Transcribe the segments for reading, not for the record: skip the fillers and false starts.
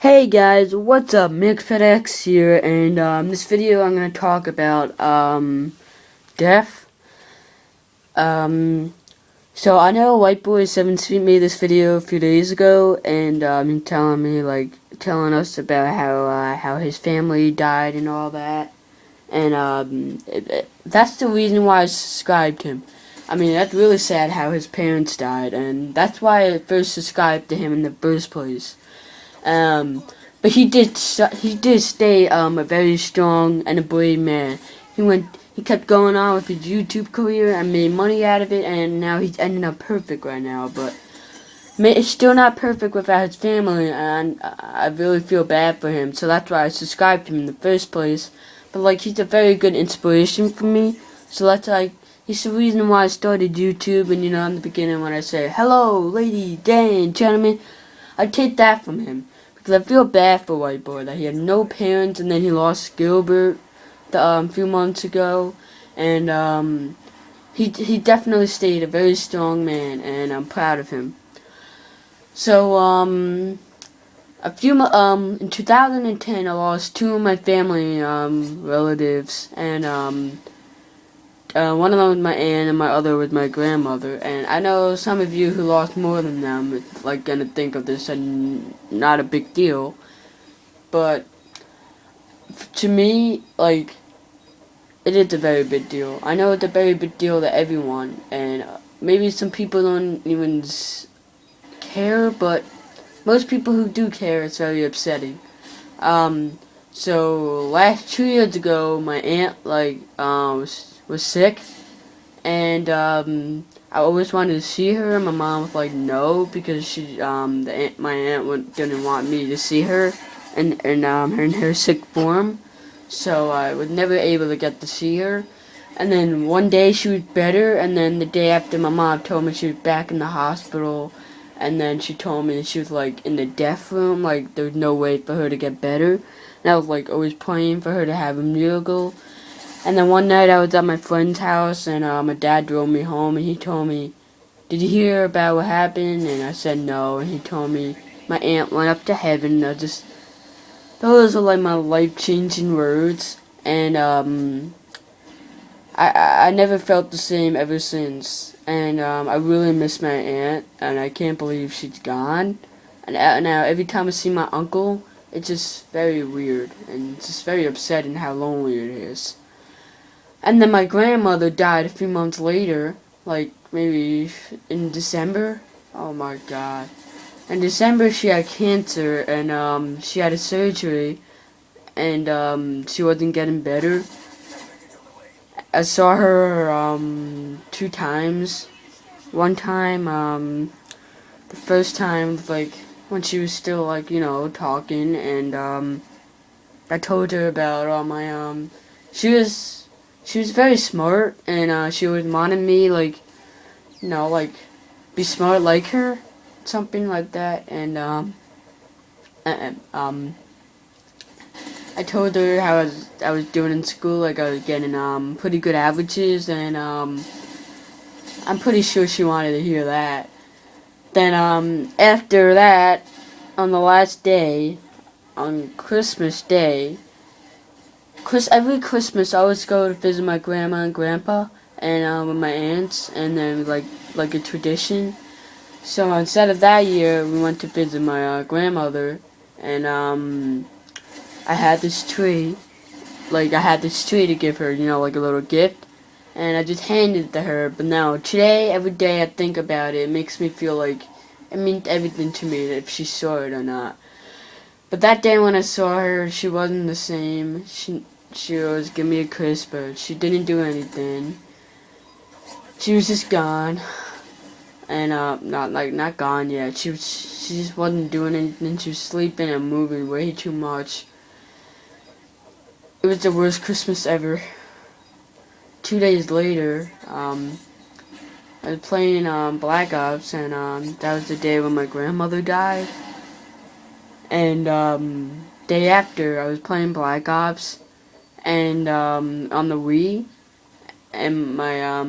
Hey guys, what's up? mw3 here, and this video I'm gonna talk about death. Um, so I know White Boy 7 made this video a few days ago, and he telling us about how his family died and all that, and that's the reason why I subscribed him. I mean, that's really sad how his parents died, and that's why I first subscribed to him in the first place. Um, but he did stay a very strong and a brave man. He kept going on with his YouTube career and made money out of it, and now he's ending up perfect right now. But it's still not perfect without his family, and I really feel bad for him. So that's why I subscribed to him in the first place. But he's a very good inspiration for me. So he's the reason why I started YouTube. And in the beginning when I say hello, ladies and gentlemen, I take that from him. Because I feel bad for White Boy that he had no parents, and then he lost Gilbert a few months ago, and he definitely stayed a very strong man, and I'm proud of him. So in 2010 I lost two of my family relatives, and one of them was my aunt and my other was my grandmother. And I know some of you who lost more than them gonna think of this and not a big deal, but to me, it is a very big deal. I know it's a very big deal to everyone, and maybe some people don't even care, but most people who do care, it's very upsetting. So last 2 years ago, my aunt was sick, and I always wanted to see her. My mom was like, no, because my aunt didn't want me to see her, in her sick form. So I was never able to get to see her. And then one day she was better, and then the day after, my mom told me she was back in the hospital, and then she told me she was in the death room, there was no way for her to get better. And I was always praying for her to have a miracle. And then one night I was at my friend's house, and my dad drove me home, and he told me, "Did you hear about what happened?" And I said no, and he told me my aunt went up to heaven. Those are my life-changing words, and I never felt the same ever since. And I really miss my aunt, and I can't believe she's gone. And now every time I see my uncle, it's just very weird, and it's just very upsetting how lonely it is. And then my grandmother died a few months later, maybe in December. Oh my god. In December she had cancer, and she had a surgery, and she wasn't getting better. I saw her two times. One time, the first time was when she was still talking, and I told her about all my she was very smart, and she was wanting me be smart like her, something like that. And I told her how I was doing in school, I was getting pretty good averages, and I'm pretty sure she wanted to hear that. Then after that, on the last day, on Christmas Day, every Christmas I always go to visit my grandma and grandpa, and with my aunts, and then like a tradition. So instead of that year, we went to visit my grandmother, and I had this tree. I had this tree to give her, like a little gift, and I just handed it to her. But now today, every day I think about it, it makes me feel like it meant everything to me, if she saw it or not. But that day when I saw her, she wasn't the same. She was giving me a kiss, but she didn't do anything. She was just gone, and not gone yet. She just wasn't doing anything. She was sleeping and moving way too much. It was the worst Christmas ever. 2 days later, I was playing Black Ops, and that was the day when my grandmother died. And day after, I was playing Black Ops, and on the Wii, and my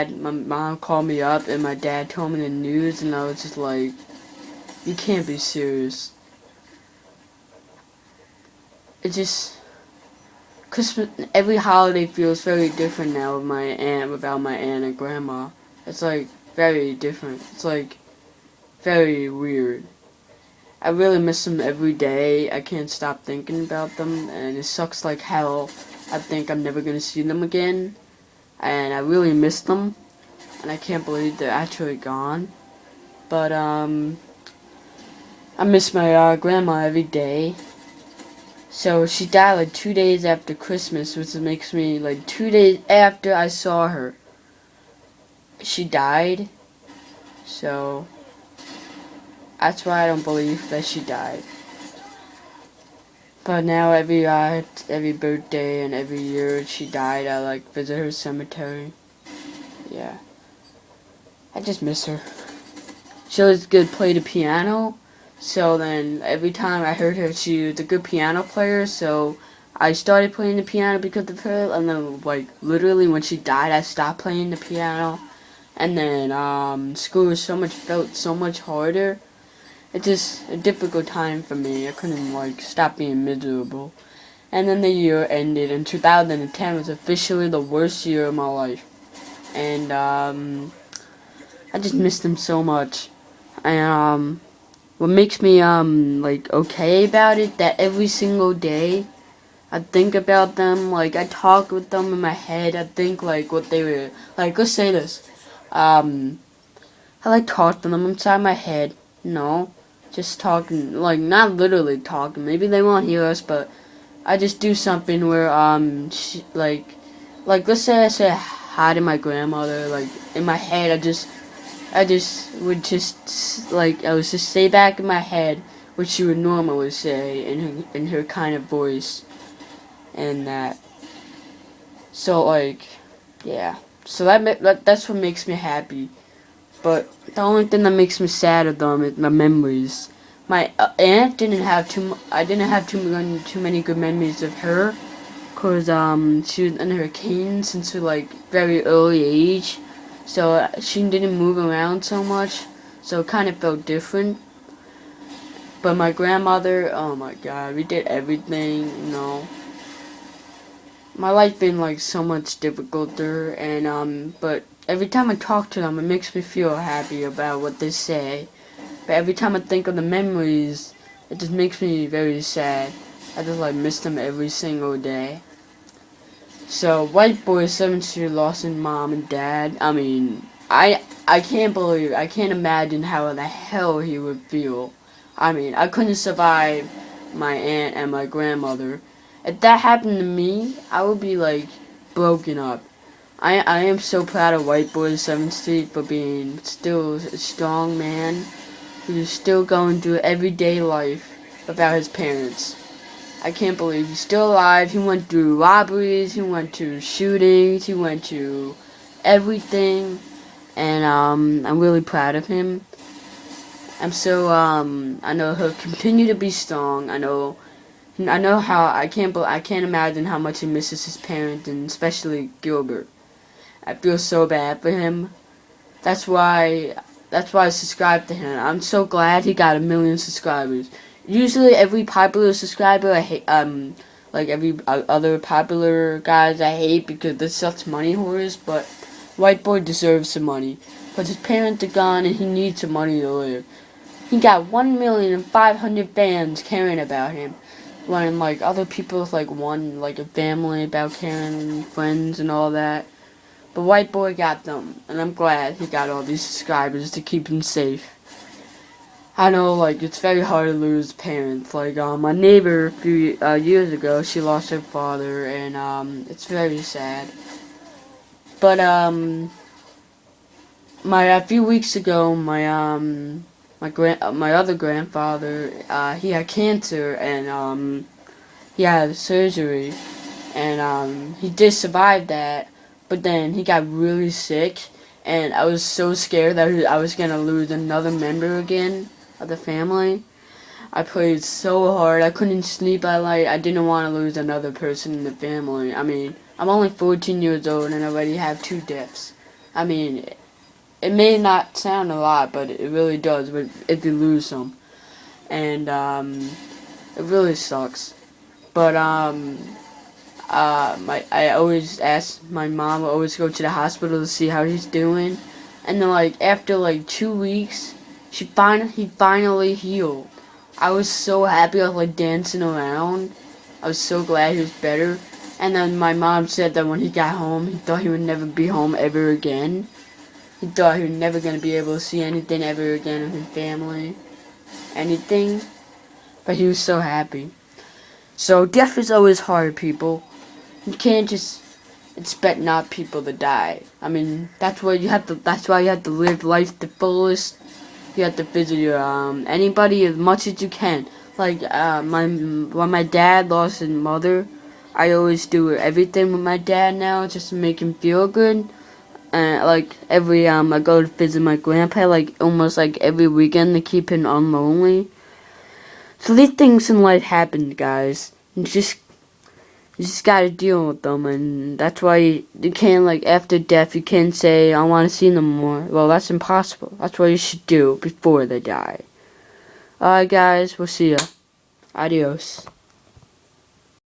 mom called me up, and my dad told me the news, and I was just like, "You can't be serious." it just Christmas. Every holiday feels very different now with my aunt, without my aunt and grandma. It's like very different. It's like very weird. I really miss them every day. I can't stop thinking about them, and it sucks like hell. I think I'm never gonna see them again, and I really miss them, and I can't believe they're actually gone. But I miss my grandma every day. So she died like 2 days after Christmas, which makes me like 2 days after I saw her. She died, so that's why I don't believe that she died. But now every birthday and every year she died, I like visit her cemetery. Yeah, I just miss her. She always could play the piano, so then every time I heard her, she was a good piano player. So I started playing the piano because of her, and then like literally when she died, I stopped playing the piano. And then school was felt so much harder. It's just a difficult time for me. I couldn't like stop being miserable. And then the year ended, and 2010 was officially the worst year of my life. And I just missed them so much. And what makes me like okay about it, that every single day I think about them. Like I talk with them in my head. I think like what they were like. Let's say this. I like talk to them inside my head. No, just talking, like not literally talking. Maybe they won't hear us, but I just do something where like let's say I say hi to my grandmother. Like in my head, I just would just like I was just say back in my head what she would normally say in her kind of voice, and that. So like, yeah. So that's what makes me happy. But the only thing that makes me sad of them is my memories. My aunt didn't have I didn't have too many good memories of her, cause she was in her cane since her like very early age, so she didn't move around so much, so it kind of felt different. But my grandmother, oh my God, we did everything, you know. My life been like so much difficulter, and but every time I talk to them, it makes me feel happy about what they say. But every time I think of the memories, it just makes me very sad. I just like miss them every single day. So White Boy 7 lost his mom and dad. I mean, I can't imagine how the hell he would feel. I mean, I couldn't survive my aunt and my grandmother. If that happened to me, I would be like broken up. I am so proud of White Boy 7 for being still a strong man who's still going through everyday life without his parents. I can't believe he's still alive. He went through robberies, he went to shootings, he went to everything, and I'm really proud of him. I know he'll continue to be strong. I know how I can't imagine how much he misses his parents, and especially Gilbert. I feel so bad for him. That's why I subscribed to him. I'm so glad he got 1 million subscribers. Usually every popular subscriber I hate, like every other popular guys I hate because they're such money whores, but White Boy deserves some money. But his parents are gone and he needs some money to live. He got 1,500,000 fans caring about him. When like other people like like a family about caring, friends and all that. But White Boy got them, and I'm glad he got all these subscribers to keep him safe. I know, like, it's very hard to lose parents. Like, my neighbor a few years ago, she lost her father, and it's very sad. But a few weeks ago, my other grandfather, he had cancer, and he had surgery, and he did survive that. But then he got really sick, and I was so scared that I was gonna lose another member again of the family. I prayed so hard. I couldn't sleep at night. I didn't want to lose another person in the family. I mean, I'm only 14 years old and I already have 2 deaths. I mean, it may not sound a lot, but it really does if you lose some. And it really sucks. But I always ask my mom. I always go to the hospital to see how he's doing, and then like after like 2 weeks, he finally healed. I was so happy. I was like dancing around. I was so glad he was better. And then my mom said that when he got home, he thought he would never be home ever again. He thought he was never gonna be able to see anything ever again of his family, anything. But he was so happy. So death is always hard, people. You can't just expect not people to die. I mean, that's why you have to. That's why you have to live life the fullest. You have to visit your anybody as much as you can. Like when my dad lost his mother, I always do everything with my dad now just to make him feel good. And like I go to visit my grandpa like almost like every weekend to keep him unlonely. So these things in life happen, guys. You just gotta deal with them, and that's why you can't, like, after death, you can't say, I want to see them more. Well, that's impossible. That's what you should do before they die. Alright, guys, we'll see ya. Adios.